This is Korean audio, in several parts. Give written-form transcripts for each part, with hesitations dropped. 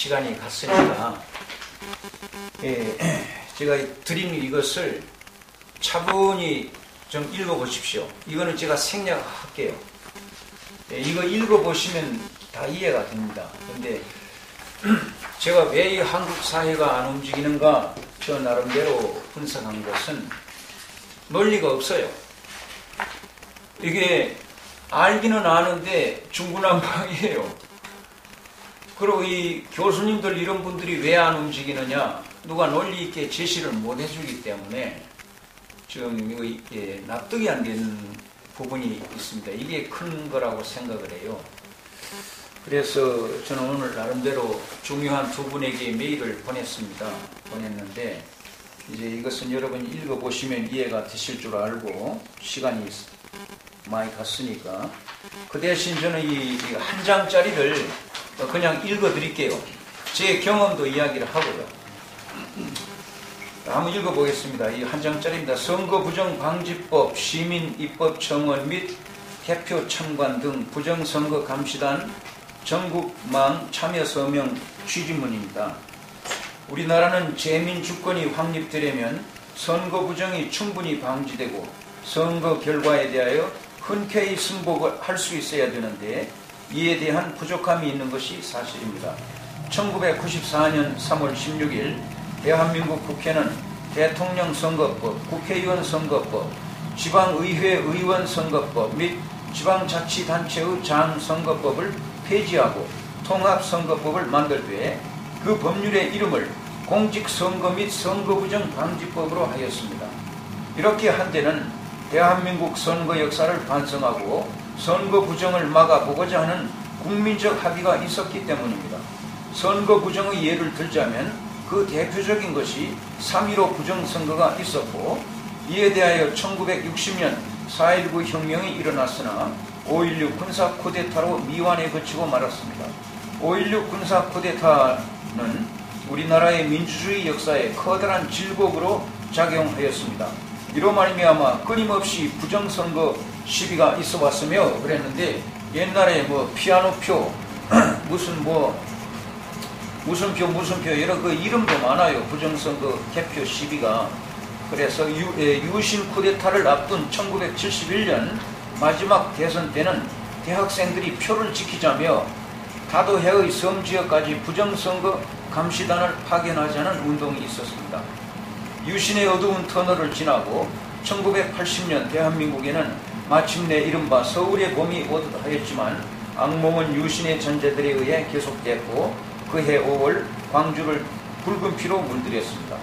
시간이 갔으니까 제가 드린 이것을 차분히 좀 읽어보십시오. 이거는 제가 생략할게요. 이거 읽어보시면 다 이해가 됩니다. 그런데 제가 왜 이 한국 사회가 안 움직이는가 저 나름대로 분석한 것은 논리가 없어요. 이게 알기는 아는데 중구난방이에요. 그리고 이 교수님들 이런 분들이 왜 안 움직이느냐, 누가 논리 있게 제시를 못 해주기 때문에 지금 이게 납득이 안 되는 부분이 있습니다. 이게 큰 거라고 생각을 해요. 그래서 저는 오늘 나름대로 중요한 두 분에게 메일을 보냈는데 이제 이것은 여러분이 읽어보시면 이해가 되실 줄 알고 시간이 많이 갔으니까 그 대신 저는 이 한 장짜리를 그냥 읽어드릴게요. 제 경험도 이야기를 하고요. 한번 읽어보겠습니다. 이 한 장짜리입니다. 선거부정방지법, 시민입법 청원 및 개표 참관 등 부정선거 감시단 전국망 참여 서명 취지문입니다. 우리나라는 재민주권이 확립되려면 선거 부정이 충분히 방지되고 선거 결과에 대하여 흔쾌히 승복을 할 수 있어야 되는데 이에 대한 부족함이 있는 것이 사실입니다. 1994년 3월 16일 대한민국 국회는 대통령 선거법, 국회의원 선거법, 지방의회 의원 선거법 및 지방자치단체의 장 선거법을 폐지하고 통합선거법을 만들 때에 그 법률의 이름을 공직선거 및 선거부정 방지법으로 하였습니다. 이렇게 한 데는 대한민국 선거 역사를 반성하고 선거 부정을 막아보고자 하는 국민적 합의가 있었기 때문입니다. 선거 부정의 예를 들자면 그 대표적인 것이 3.15 부정선거가 있었고 이에 대하여 1960년 4.19 혁명이 일어났으나 5.16 군사 쿠데타로 미완에 그치고 말았습니다. 5.16 군사 쿠데타는 우리나라의 민주주의 역사에 커다란 질곡으로 작용하였습니다. 이로 말미암아 끊임없이 부정선거 시비가 있어 왔으며 그랬는데 옛날에 뭐 피아노표 무슨 표 여러 그 이름도 많아요. 부정선거 개표 시비가. 그래서 유신 쿠데타를 앞둔 1971년 마지막 대선 때는 대학생들이 표를 지키자며 다도해의 섬지역까지 부정선거 감시단을 파견하자는 운동이 있었습니다. 유신의 어두운 터널을 지나고 1980년 대한민국에는 마침내 이른바 서울의 봄이 오듯 하였지만 악몽은 유신의 전제들에 의해 계속됐고 그해 5월 광주를 붉은 피로 물들였습니다.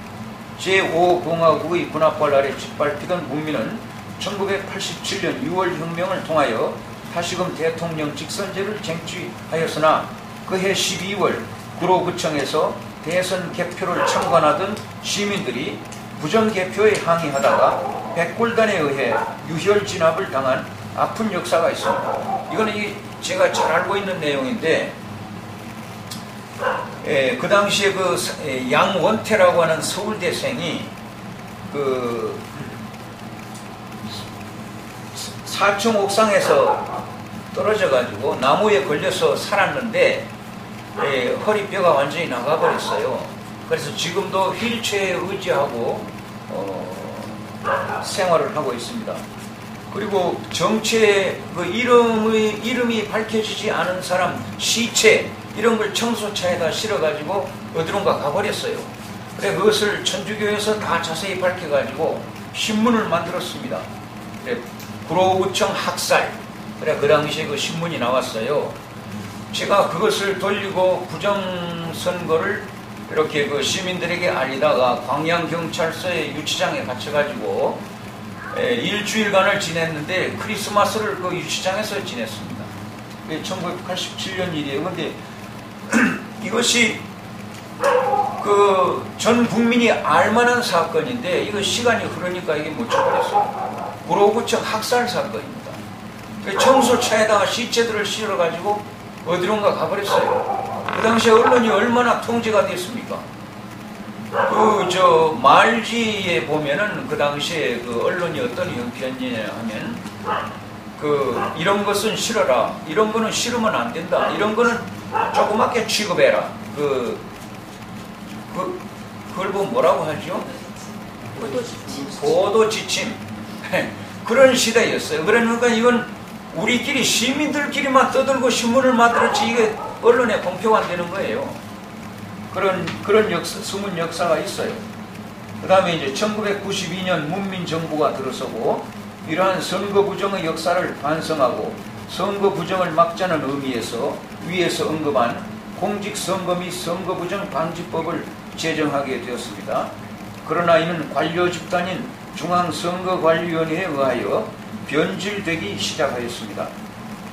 제5공화국의 군합발 아래 짓밟히던 국민은 1987년 6월 혁명을 통하여 다시금 대통령 직선제를 쟁취하였으나 그해 12월 구로구청에서 대선 개표를 참관하던 시민들이 부정개표에 항의하다가 백골단에 의해 유혈 진압을 당한 아픈 역사가 있습니다. 이거는 제가 잘 알고 있는 내용인데 그 당시에 그 양원태라고 하는 서울대생이 그 4층 옥상에서 떨어져 가지고 나무에 걸려서 살았는데 허리뼈가 완전히 나가버렸어요. 그래서 지금도 휠체어에 의지하고 생활을 하고 있습니다. 그리고 정치에 그 이름이 밝혀지지 않은 사람 시체 이런 걸 청소차에다 실어가지고 어디론가 가버렸어요. 그래 그것을 천주교에서 다 자세히 밝혀가지고 신문을 만들었습니다. 그래 구로구청 학살. 그래 그 당시에 그 신문이 나왔어요. 제가 그것을 돌리고 부정선거를 이렇게 그 시민들에게 알리다가 광양경찰서의 유치장에 갇혀가지고 일주일간을 지냈는데 크리스마스를 그 유치장에서 지냈습니다. 1987년 일이에요. 근데 이것이 그 전 국민이 알만한 사건인데 이거 시간이 흐르니까 이게 묻혀버렸어요. 구로구청 학살 사건입니다. 청소차에다가 시체들을 실어가지고 어디론가 가버렸어요. 그 당시에 언론이 얼마나 통제가 됐습니까? 말지에 보면은 그 당시에 그 언론이 어떤 형편이냐 하면 이런 것은 싫어라. 이런 거는 싫으면 안 된다. 이런 거는 조그맣게 취급해라. 그, 그걸 뭐라고 하죠? 보도 지침. 그런 시대였어요. 그러니까 이건 우리끼리 시민들끼리만 떠들고 신문을 만들었지 이게 언론에 공표가 안 되는 거예요. 그런 숨은 역사가 있어요. 그 다음에 이제 1992년 문민정부가 들어서고 이러한 선거 부정의 역사를 반성하고 선거 부정을 막자는 의미에서 위에서 언급한 공직선거 및 선거 부정 방지법을 제정하게 되었습니다. 그러나 이는 관료 집단인 중앙선거관리위원회에 의하여 변질되기 시작하였습니다.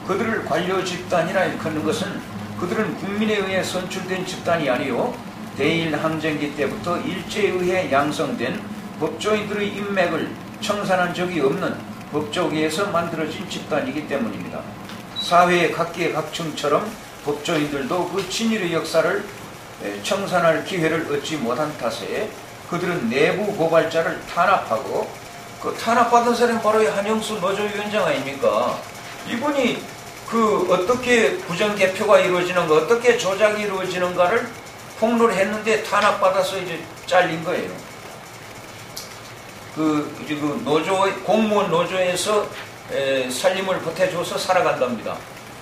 그들을 관료 집단이라 일컫는 것은 그들은 국민에 의해 선출된 집단이 아니요 대일 항쟁기 때부터 일제에 의해 양성된 법조인들의 인맥을 청산한 적이 없는 법조계에서 만들어진 집단이기 때문입니다. 사회의 각계 각층처럼 법조인들도 그 친일의 역사를 청산할 기회를 얻지 못한 탓에 그들은 내부 고발자를 탄압하고 그 탄압받은 사람이 바로 한영수 노조위원장 아닙니까? 이분이 그 어떻게 부정개표가 이루어지는가, 어떻게 조작이 이루어지는가를 폭로를 했는데 탄압받아서 이제 잘린 거예요. 그 공무원 노조에서 살림을 보태줘서 살아간답니다.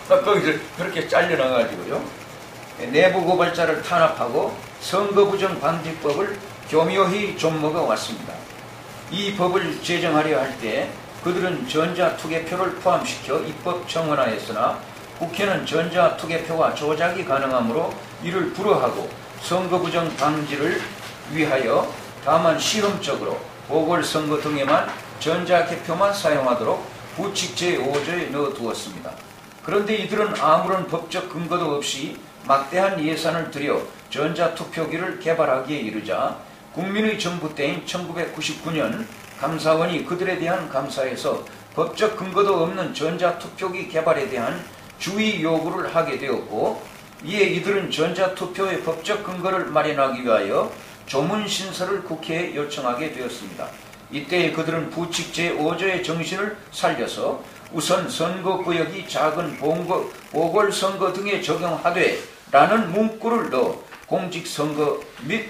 거기서 그렇게 잘려나가지고요. 내부 고발자를 탄압하고 선거부정 방지법을 교묘히 좀먹어 왔습니다. 이 법을 제정하려 할 때 그들은 전자투개표를 포함시켜 입법 정원화했으나 국회는 전자투개표와 조작이 가능하므로 이를 불허하고 선거부정 방지를 위하여 다만 시험적으로 보궐선거 등에만 전자개표만 사용하도록 부칙 제5조에 넣어두었습니다. 그런데 이들은 아무런 법적 근거도 없이 막대한 예산을 들여 전자투표기를 개발하기에 이르자 국민의 정부 때인 1999년 감사원이 그들에 대한 감사에서 법적 근거도 없는 전자투표기 개발에 대한 주의 요구를 하게 되었고 이에 이들은 전자투표의 법적 근거를 마련하기 위하여 조문신설을 국회에 요청하게 되었습니다. 이때 그들은 부칙 제5조의 정신을 살려서 우선 선거구역이 작은 보궐선거 등에 적용하되 라는 문구를 넣어 공직선거 및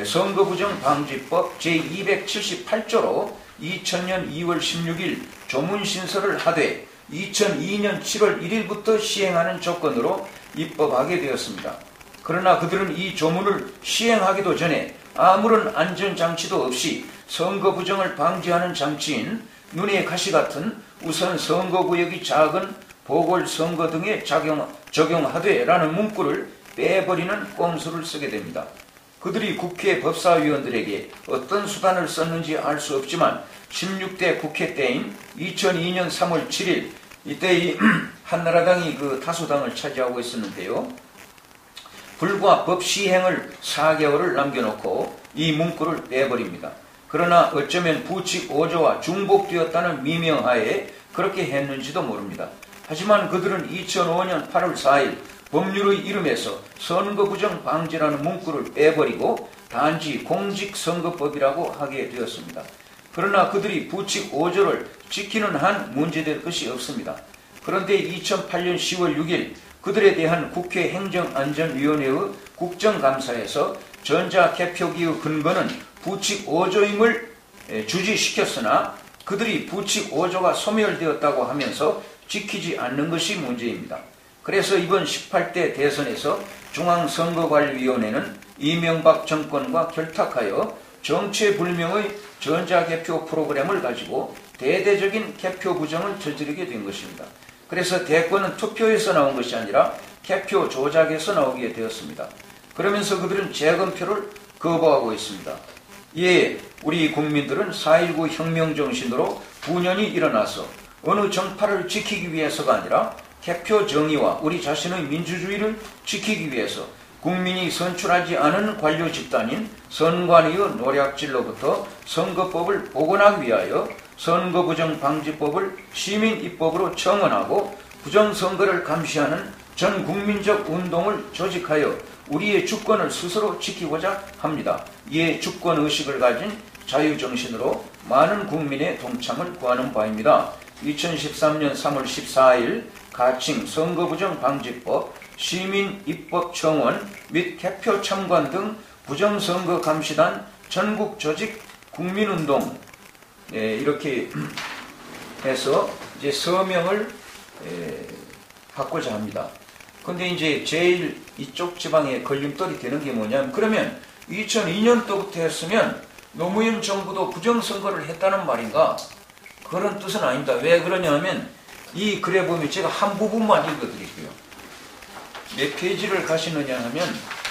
선거부정방지법 제278조로 2000년 2월 16일 조문신설을 하되 2002년 7월 1일부터 시행하는 조건으로 입법하게 되었습니다. 그러나 그들은 이 조문을 시행하기도 전에 아무런 안전장치도 없이 선거부정을 방지하는 장치인 눈의 가시 같은 우선 선거구역이 작은 보궐선거 등에 적용하되 라는 문구를 빼버리는 꼼수를 쓰게 됩니다. 그들이 국회 법사위원들에게 어떤 수단을 썼는지 알 수 없지만 16대 국회 때인 2002년 3월 7일 이때 이 한나라당이 그 다수당을 차지하고 있었는데요. 불과 법 시행을 4개월을 남겨놓고 이 문구를 빼버립니다. 그러나 어쩌면 부칙 5조와 중복되었다는 미명하에 그렇게 했는지도 모릅니다. 하지만 그들은 2005년 8월 4일 법률의 이름에서 선거부정 방지라는 문구를 빼버리고 단지 공직선거법이라고 하게 되었습니다. 그러나 그들이 부칙 5조를 지키는 한 문제될 것이 없습니다. 그런데 2008년 10월 6일 그들에 대한 국회 행정안전위원회의 국정감사에서 전자개표기의 근거는 부칙 5조임을 주지시켰으나 그들이 부칙 5조가 소멸되었다고 하면서 지키지 않는 것이 문제입니다. 그래서 이번 18대 대선에서 중앙선거관리위원회는 이명박 정권과 결탁하여 정체불명의 전자개표 프로그램을 가지고 대대적인 개표 부정을 저지르게 된 것입니다. 그래서 대권은 투표에서 나온 것이 아니라 개표 조작에서 나오게 되었습니다. 그러면서 그들은 재검표를 거부하고 있습니다. 이에 우리 국민들은 4.19 혁명정신으로 분연히 일어나서 어느 정파를 지키기 위해서가 아니라 개표 정의와 우리 자신의 민주주의를 지키기 위해서 국민이 선출하지 않은 관료 집단인 선관위의 노략질로부터 선거법을 복원하기 위하여 선거부정방지법을 시민입법으로 청원하고 부정선거를 감시하는 전국민적 운동을 조직하여 우리의 주권을 스스로 지키고자 합니다. 이에 주권의식을 가진 자유정신으로 많은 국민의 동참을 구하는 바입니다. 2013년 3월 14일 가칭 선거부정방지법 시민입법청원 및 개표 참관 등 부정선거 감시단 전국조직 국민운동 이렇게 해서 이제 서명을 받고자 합니다. 근데 이제 제일 이쪽 지방에 걸림돌이 되는 게 뭐냐면, 그러면 2002년도부터 했으면 노무현 정부도 부정선거를 했다는 말인가? 그런 뜻은 아닙니다. 왜 그러냐면 이 글에 보면 제가 한 부분만 읽어드릴게요. 몇 페이지를 가시느냐 하면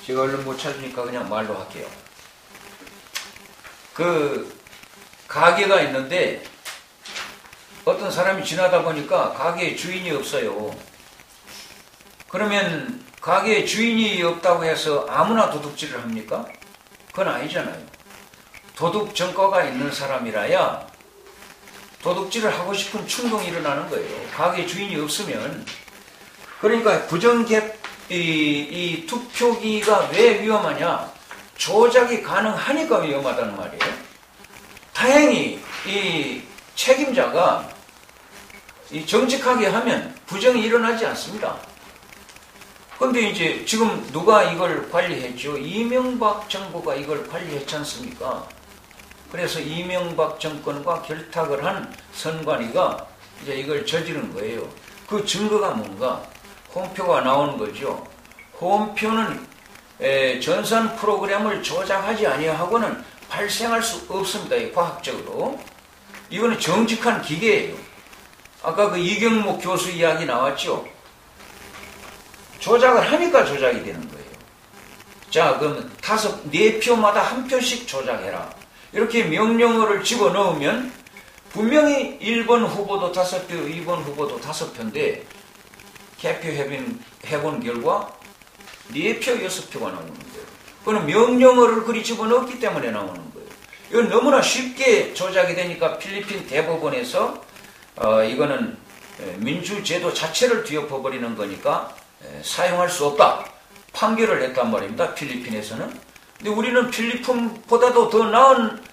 제가 얼른 못 찾으니까 그냥 말로 할게요. 그 가게가 있는데 어떤 사람이 지나다 보니까 가게에 주인이 없어요. 그러면 가게에 주인이 없다고 해서 아무나 도둑질을 합니까? 그건 아니잖아요. 도둑 전과가 있는 사람이라야 도둑질을 하고 싶은 충동이 일어나는 거예요. 가게 주인이 없으면. 그러니까 부정개 이 투표기가 왜 위험하냐? 조작이 가능하니까 위험하다는 말이에요. 다행히 이 책임자가 이 정직하게 하면 부정이 일어나지 않습니다. 그런데 이제 지금 누가 이걸 관리했죠? 이명박 정부가 이걸 관리했지 않습니까? 그래서 이명박 정권과 결탁을 한 선관위가 이제 이걸 저지른 거예요. 그 증거가 뭔가? 홈표가 나오는 거죠. 홈표는 전산 프로그램을 조작하지 아니하고는 발생할 수 없습니다. 과학적으로. 이거는 정직한 기계예요. 아까 그 이경목 교수 이야기 나왔죠. 조작을 하니까 조작이 되는 거예요. 자, 그럼 4표마다 한 표씩 조작해라. 이렇게 명령어를 집어넣으면 분명히 1번 후보도 5표, 2번 후보도 5표인데 개표해본 결과 4표, 6표가 나오는 거예요. 그건 명령어를 그리 집어넣었기 때문에 나오는 거예요. 이건 너무나 쉽게 조작이 되니까 필리핀 대법원에서 이거는 민주제도 자체를 뒤엎어버리는 거니까 사용할 수 없다. 판결을 했단 말입니다. 필리핀에서는. 근데 우리는 필리핀보다도 더 나은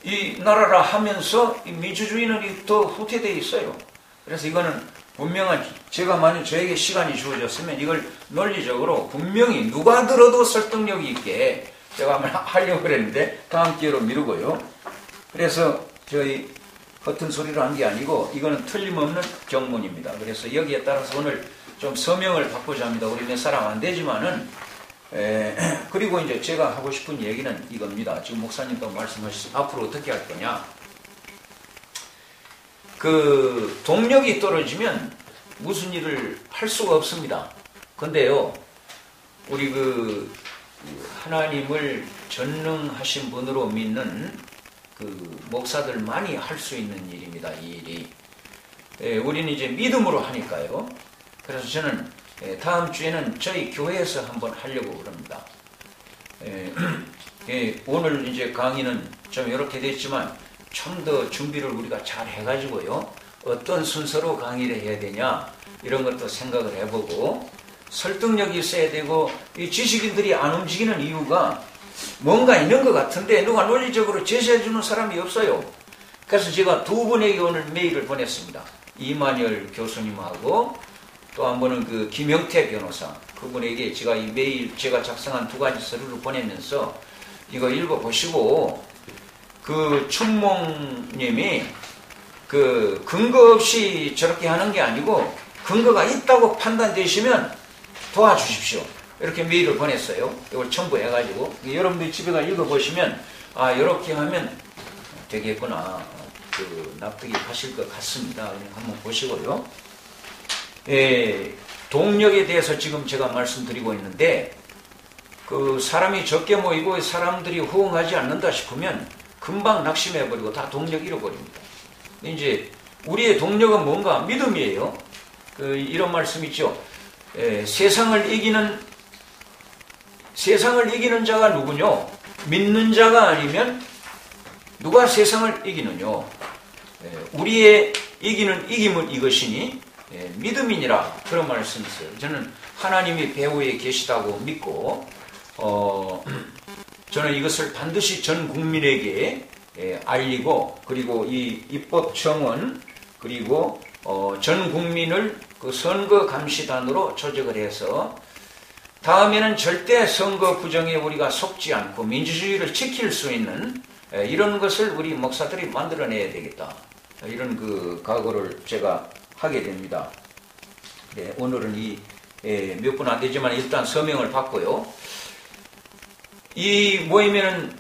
이 나라라 하면서 이 민주주의는 더 후퇴되어 있어요. 그래서 이거는 분명한, 제가 만약 저에게 시간이 주어졌으면 이걸 논리적으로 분명히 누가 들어도 설득력 있게 제가 한번 하려고 그랬는데 다음 기회로 미루고요. 그래서 저희 허튼 소리로 한 게 아니고 이거는 틀림없는 경문입니다. 그래서 여기에 따라서 오늘 좀 서명을 받고자 합니다. 우리 몇 사람 안 되지만은 그리고 이제 제가 하고 싶은 얘기는 이겁니다. 지금 목사님도 말씀하셨습니다. 앞으로 어떻게 할 거냐? 그 동력이 떨어지면 무슨 일을 할 수가 없습니다. 근데요, 우리 그 하나님을 전능하신 분으로 믿는 그 목사들 많이 할 수 있는 일입니다. 이 일이. 우리는 이제 믿음으로 하니까요. 그래서 저는 다음 주에는 저희 교회에서 한번 하려고 그럽니다. 오늘 이제 강의는 좀 이렇게 됐지만 좀 더 준비를 우리가 잘 해가지고요. 어떤 순서로 강의를 해야 되냐 이런 것도 생각을 해보고 설득력이 있어야 되고 이 지식인들이 안 움직이는 이유가 뭔가 있는 것 같은데 누가 논리적으로 제시해주는 사람이 없어요. 그래서 제가 두 분에게 오늘 메일을 보냈습니다. 이만열 교수님하고 또 한 번은 그 김영태 변호사, 그분에게 제가 이 메일 제가 작성한 2가지 서류를 보내면서 이거 읽어보시고 그 춘몽님이 그 근거 없이 저렇게 하는 게 아니고 근거가 있다고 판단되시면 도와주십시오. 이렇게 메일을 보냈어요. 이걸 첨부해가지고 여러분들이 집에 가 읽어보시면 아 이렇게 하면 되겠구나, 그 납득이 가실 것 같습니다. 한번 보시고요. 동력에 대해서 지금 제가 말씀드리고 있는데 그 사람이 적게 모이고 사람들이 호응하지 않는다 싶으면 금방 낙심해버리고 다 동력 잃어버립니다. 이제 우리의 동력은 뭔가? 믿음이에요. 이런 말씀 있죠. 세상을 이기는 자가 누구뇨? 믿는 자가 아니면 누가 세상을 이기느뇨? 우리의 이김은 이것이니 믿음이니라, 그런 말씀이 있어요. 저는 하나님이 배후에 계시다고 믿고 저는 이것을 반드시 전 국민에게 알리고, 그리고 이 입법청은 그리고 전 국민을 그 선거 감시단으로 조직을 해서 다음에는 절대 선거 부정에 우리가 속지 않고 민주주의를 지킬 수 있는 이런 것을 우리 목사들이 만들어내야 되겠다, 이런 그 각오를 제가 하게 됩니다. 네, 오늘은 몇 분 안 되지만 일단 서명을 받고요. 이 모임에는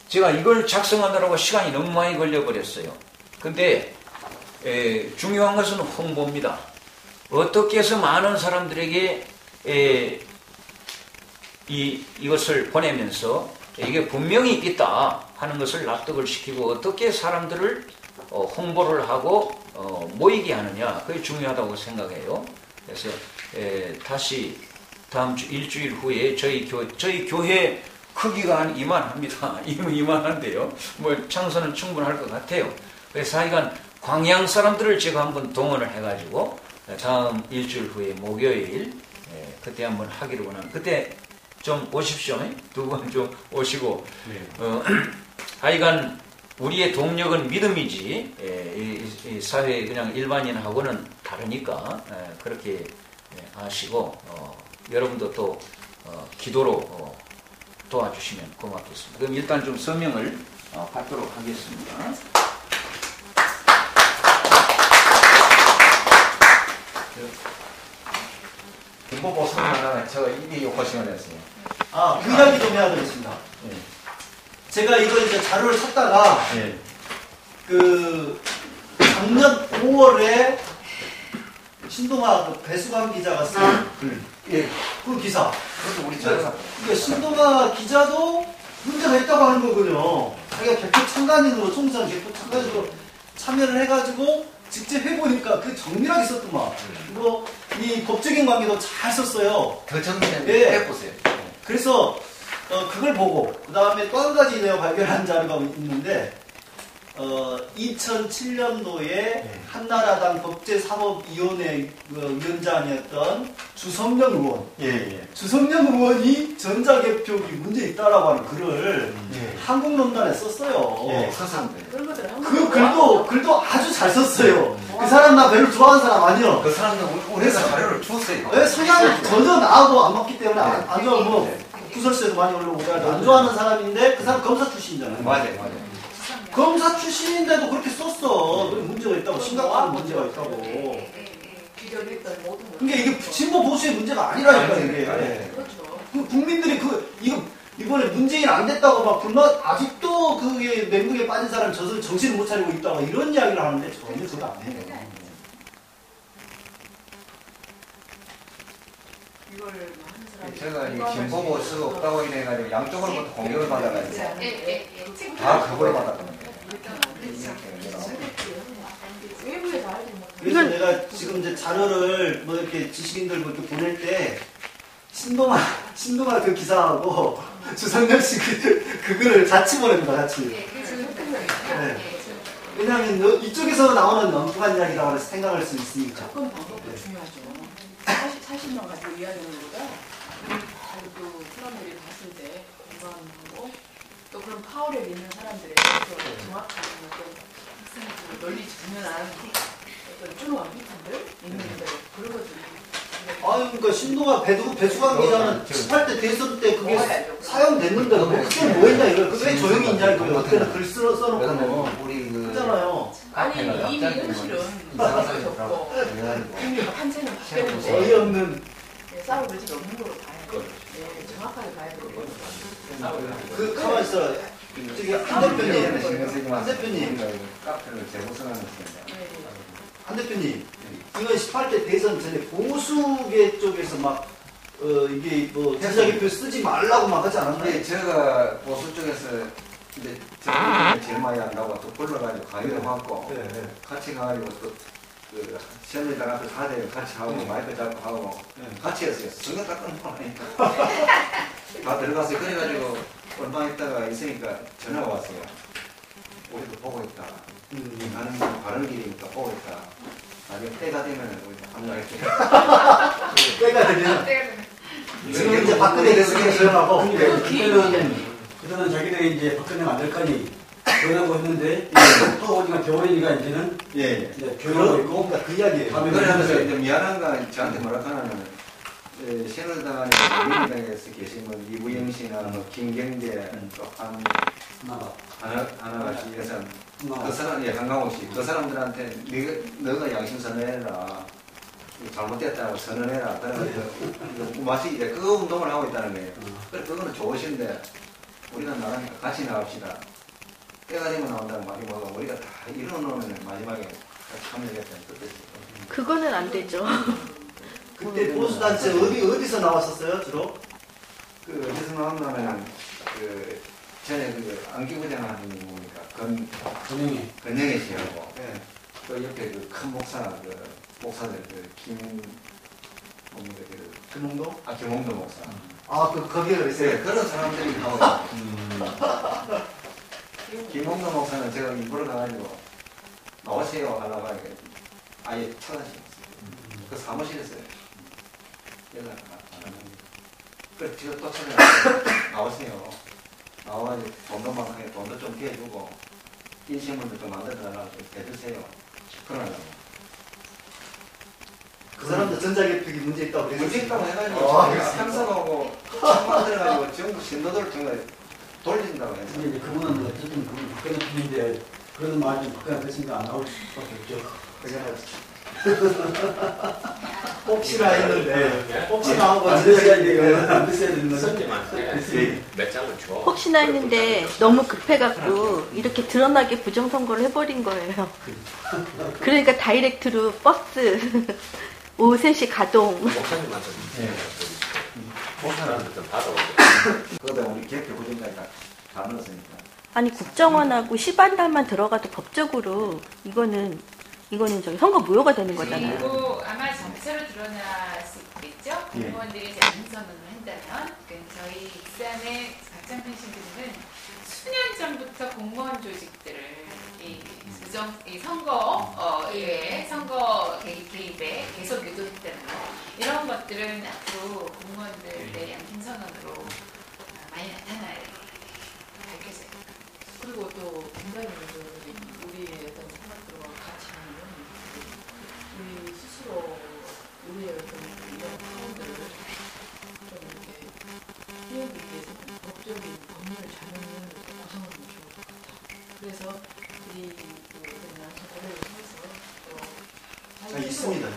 제가 이걸 작성하느라고 시간이 너무 많이 걸려버렸어요. 근데 중요한 것은 홍보입니다. 어떻게 해서 많은 사람들에게 이것을 보내면서 이게 분명히 있다 하는 것을 납득을 시키고 어떻게 사람들을 홍보를 하고 모이게 하느냐, 그게 중요하다고 생각해요. 그래서 다시 다음 주 일주일 후에 저희 교회 크기가 한 이만합니다. 이만한데요. 뭐 창소는 충분할 것 같아요. 그래서 하여간 광양 사람들을 제가 한번 동원을 해가지고 다음 일주일 후에 목요일 그때 한번 하기로 원합니다. 그때 좀 오십시오. 두 분 좀 오시고. 하여간 우리의 동력은 믿음이지 이 사회 그냥 일반인하고는 다르니까 그렇게 아시고 여러분도 또 기도로 도와주시면 고맙겠습니다. 그럼 일단 좀 서명을 받도록 하겠습니다. 김보보 선언하나 제가 이게 요구하시면 했어요. 그 이야기 좀 해야 되겠습니다. 네. 제가 이거 이제 자료를 찾다가 네. 작년 5월에 신동아 배수관 기자가 쓴 그 기사. 그것도 우리 자료사. 신동아 기자도 문제가 있다고 하는 거군요. 자기가 개표 참관인으로 총선 개표 참관인으로 참여를 해가지고 직접 해보니까 그 정밀하게 썼더만. 그리고 이 법적인 관계도 잘 썼어요. 더 정리된 예. 해보세요. 그래서 그걸 보고 그 다음에 또 한 가지 내가 발견한 자료가 있는데 2007년도에 한나라당 법제사법위원회 위원장이었던 주성령 의원, 주성령 의원이 전자개표기 문제 있다라고 하는 글을 한국론단에 썼어요. 썼었는데. 그 글도 아주 잘 썼어요. 그 사람 나 별로 좋아하는 사람 아니요. 그 사람은 우리가 자료를 줬어요. 네, 성향 전혀 나하고 안 맞기 때문에 안 좋아하고 구설수에도 많이 올라오고 안 좋아하는 사람인데 그 사람 검사 출신이잖아요. 맞아요. 검사 출신인데도 그렇게 썼어. 문제가 있다고, 심각한 문제가 있다고. 그러니까 이게 진보 보수의 문제가 아니라니까 이게. 그 국민들이 이번에 문재인 안 됐다고 막 불만, 아직도 그게 맹국에 빠진 사람 저 정신을 못 차리고 있다고 이런 이야기를 하는데 전혀 그거 안 해요. 제가 이 김보보 쓰고 없다고 이래가지고 양쪽으로부터 공격을 받아가지고 다 그걸 받았거든요. 그래서 내가 지금 이제 자료를 뭐 이렇게 지식인들 뭐 이렇게 보낼 때 신동아 그 기사하고 주성렬 씨 그거를 같이 보냅니다, 같이. 네. 왜냐하면 이쪽에서 나오는 엉뚱한 이야기라고 해서 생각할 수 있으니까. 접근 방법도 중요하죠. 사실만 가지고 이야기하는 것보다 또 사람들이 봤을 때 공감하고 또 그런 파워를 있는 사람들의 정확한 어떤 널리 장면한 어떤 쭈루한 비판들 있는 대로 그런 것들이. 그러니까 신동아 배수관 기자는 18대 대선 때 그게 사용됐는데 그게 뭐했냐 이거 왜 조용히 있냐 이거 그때는 글 써놓고 우리 그잖아요. 아니 이미 현실은 적고 이미 판세는 바뀌었는데 어이없는 싸울 의지가 없는 걸로 봐요. 정확하게 봐야 되고. 가만 있어. 저기 한 대표님, 카페를 재구성하는 한 대표님, 이건 18대 대선 전에 보수계 쪽에서 막 이게 뭐 기자개표 쓰지 말라고 막 하지 않았나요? 근데 제가 보수 쪽에서 이제 저를 제일 많이 한다고 또 불러가지고 강의를 하고 같이 가가지고 그 시험장 앞에 사대를 같이 하고 마이크 잡고 하고 같이 했어요. 순간 딱 끊고 나니까 다 들어갔어요. 그래가지고 얼마 있다가 있으니까 전화가 왔어요. 우리도 보고 있다. 가는 길이니까 보고 있다. 나중에 때가 되면 우리 합류할게. 때가 되면 지금 이제 박근혜 대통령 수용하고 그때는 자기들이 이제 박근혜 만들 거니 그러고 했는데 또 오니까 겨울이니까 이제는 이제 교육하고 있고 그러니까 그 이야기예요. 그러면서 이제 미안한 건 저한테 뭐라 하냐면 새누리당 민주당에서 계신 분 이부영 씨나 뭐 김경재 또 하나가 씨에서 그 사람 한강호 씨 그 사람들한테 너가 양심 선언해라 잘못됐다고 선언해라 그래가지고 마치 이제 그 운동을 하고 있다는 거예요. 그래 그거는 좋으신데 우리가 나가니까 같이 나갑시다. 때가 되면 나온다는 말이 뭐가 우리가 다 이뤄놓으면 마지막에 같이 참여하겠다는 뜻이죠. 그거는 안 되죠. 그때 보수단체 어디서 나왔었어요 주로? 그 어디서 나온다면 그 전에 그 안기부장 하는 뭡니까 건영애 씨하고 또 옆에 그 큰 목사 그 목사들 김홍도? 김홍도 목사. 거기에 있어요. 그런 사람들이 나오고. 김홍도 목사는 제가 일부러 가가지고 나오세요 하려고 하니까 아예 쳐다시었어요. 그 사무실에서 연락 안 합니다. 그래서 제가 또 찾아가서 나오세요. 나와가지고 돈도 좀 피해주고 인신문도 좀 만들어달라고 좀 해주세요. 그러려고. 그 사람도 전자개표기 문제 있다고 그랬어요. 문제 있다고 해가지고 참석하고 만들어가지고 전부 신도들 전부 돌린다고 해서. 근데 이제 그분은 어쨌든 그분 박근혜 편인데 그런 말이 박근혜 됐으니까 안 나올 수밖에 없죠. 혹시나 했는데 혹시나 하고 안 됐어야 돼요. 안 됐어야 되는 거죠. 선생님한테 몇 장을 줘. 혹시나 했는데 너무 급해갖고 이렇게 드러나게 부정선거를 해버린 거예요. 그러니까 다이렉트로 버스 오후 3시 가동. 목사님한테 목사님한테 좀 받아오죠. 그거다 우리 개표 구정까지 다 넣었으니까. 아니 국정원하고 시반단만 들어가도 법적으로 이거는 저기 선거 무효가 되는 거잖아요. 그리고 아마 전체로 드러날 수 있겠죠. 공무원들이 양선언을 한다면, 저희 익산의 박장편 신부님은 수년 전부터 공무원 조직들을 이 선거에 선거 개입에 계속 유도했다는 거, 이런 것들은 앞으로 공무원들의 양심 선언으로 많이 나타날 밝혀져요. 그리고 또 굉장히 우리의 어떤 생각들과 같이 하는 우리 스스로 우리의 어떤 이런 사람들을 좀 이렇게 키우기 위해서는 법적인 법률을 잘 구성하면 좋을 것 같아요. 그래서 우리 있습니다.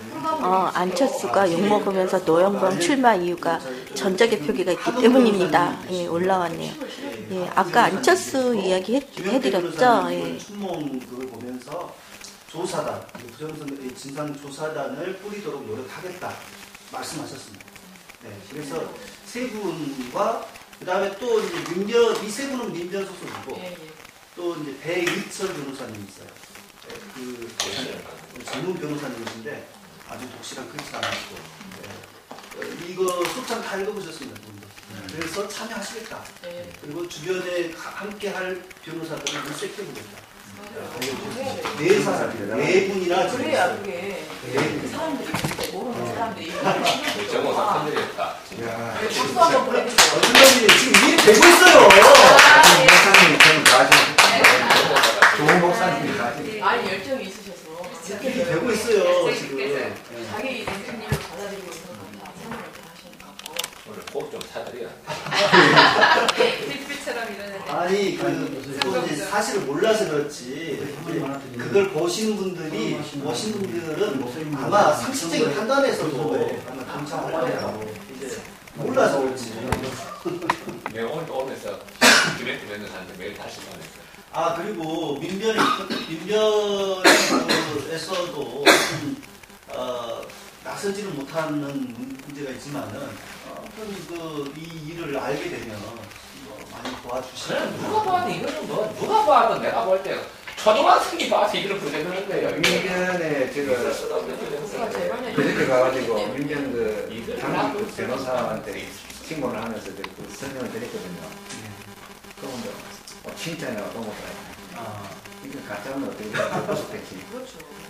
안철수가 욕먹으면서 노영범 출마 이유가 전자개표기가 있기 때문입니다. 예, 올라왔네요. 예, 아까 안철수 이야기 해드렸죠. 예. 춘몽 그걸 보면서 조사단, 부정선거 진상조사단을 뿌리도록 노력하겠다 말씀하셨습니다. 네, 그래서 세 분과 그 다음에 또 이제 이 세 분은 민변 소속이고 또 이제 배일철 변호사님 있어요. 그 전문 변호사님이신데 아주 독실한 크리스 않았고 이거 소장 다 읽어보셨습니다. 그래서 참여하시겠다. 그리고 주변에 함께 할 변호사들을 물색해보겠다. 네 사람, 네 분이나 그래야 그게 사람들이 모르는 사람들이 정호사 큰일이었다. 박수 한번 보내주세요. 어떤 분이 지금 일이 되고 있어요. 목사님이 저는 다 좋은 목사님이 다 아니 열정이 있으셔서 일이 되고 있어요 지금. 자기 선생님을 받아들이고 있는 건 생각을 하시는 것 같고 오늘 꼭 좀 사드려. 필필처럼 일어나는. 아니 또 이제 사실을 몰라서 그렇지 그걸 보신 분들은 아마 상식적인 판단에서도 아마 동참을 하려고 이제 몰라서 그렇지. 내가 오늘 오면서 디렉트 변호사한테 매일 다시 전했어요. 그리고 민변에서도 나서지를 못하는 문제가 있지만은 이 일을 알게 되면 많이 도와주시면. 누가 봐도 이거는 뭐 누가 봐도 내가 볼 때 초등학생이 봐서 이걸 부정하는 거예요. 민변에 제가 그저께 가가지고 민변 당직 변호사한테 신고를 하면서 그 설명을 드렸거든요. 그러면 진짜 내가 또 못하요. 이거 가짜면 어떻게 보석했지?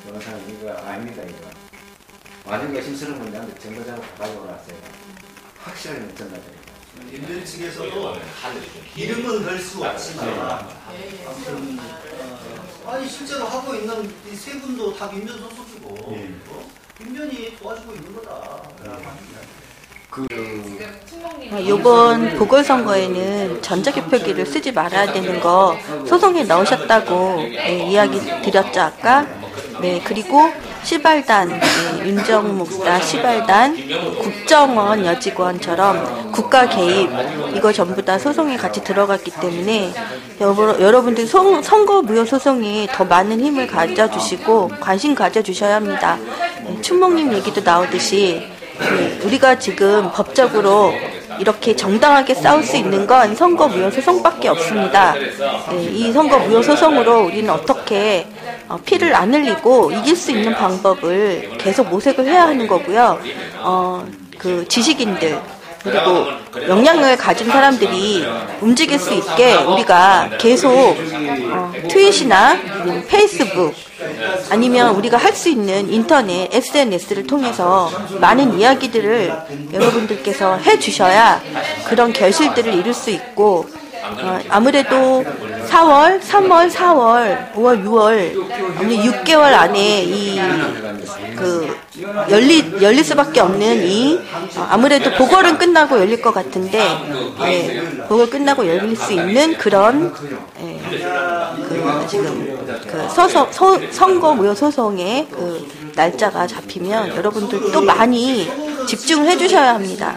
변호사는 이거 아닙니다 이거. 완전 의심스러운 문제인데 정보자를 가지고 왔어요. 확실하게 전달드립니다. 민변 측에서도 이름은 걸 수 없지만 아무튼 아니 실제로 하고 있는 이 세 분도 다 민변 소속이고 민변이 도와주고 있는 거다. 이번 보궐선거에는 전자개표기를 쓰지 말아야 되는 거 소송에 넣으셨다고 이야기 드렸죠 아까. 네, 그리고 시발단, 윤정 목사 시발단, 국정원 여직원처럼 국가 개입 이거 전부 다 소송에 같이 들어갔기 때문에 여러분들 선거 무효 소송에 더 많은 힘을 가져주시고 관심 가져주셔야 합니다. 춘목님 얘기도 나오듯이 우리가 지금 법적으로 이렇게 정당하게 싸울 수 있는 건 선거 무효 소송밖에 없습니다. 이 선거 무효 소송으로 우리는 어떻게 피를 안 흘리고 이길 수 있는 방법을 계속 모색을 해야 하는 거고요. 그 지식인들 그리고 역량을 가진 사람들이 움직일 수 있게 우리가 계속 트윗이나 페이스북 아니면 우리가 할 수 있는 인터넷, SNS를 통해서 많은 이야기들을 여러분들께서 해주셔야 그런 결실들을 이룰 수 있고 아무래도 4월, 3월, 4월, 5월, 6월 6개월 안에 열릴 수밖에 없는 아무래도 보궐은 끝나고 열릴 것 같은데 보궐 끝나고 열릴 수 있는 그런 지금 선거 무효 소송의 날짜가 잡히면 여러분들 또 많이 집중을 해주셔야 합니다.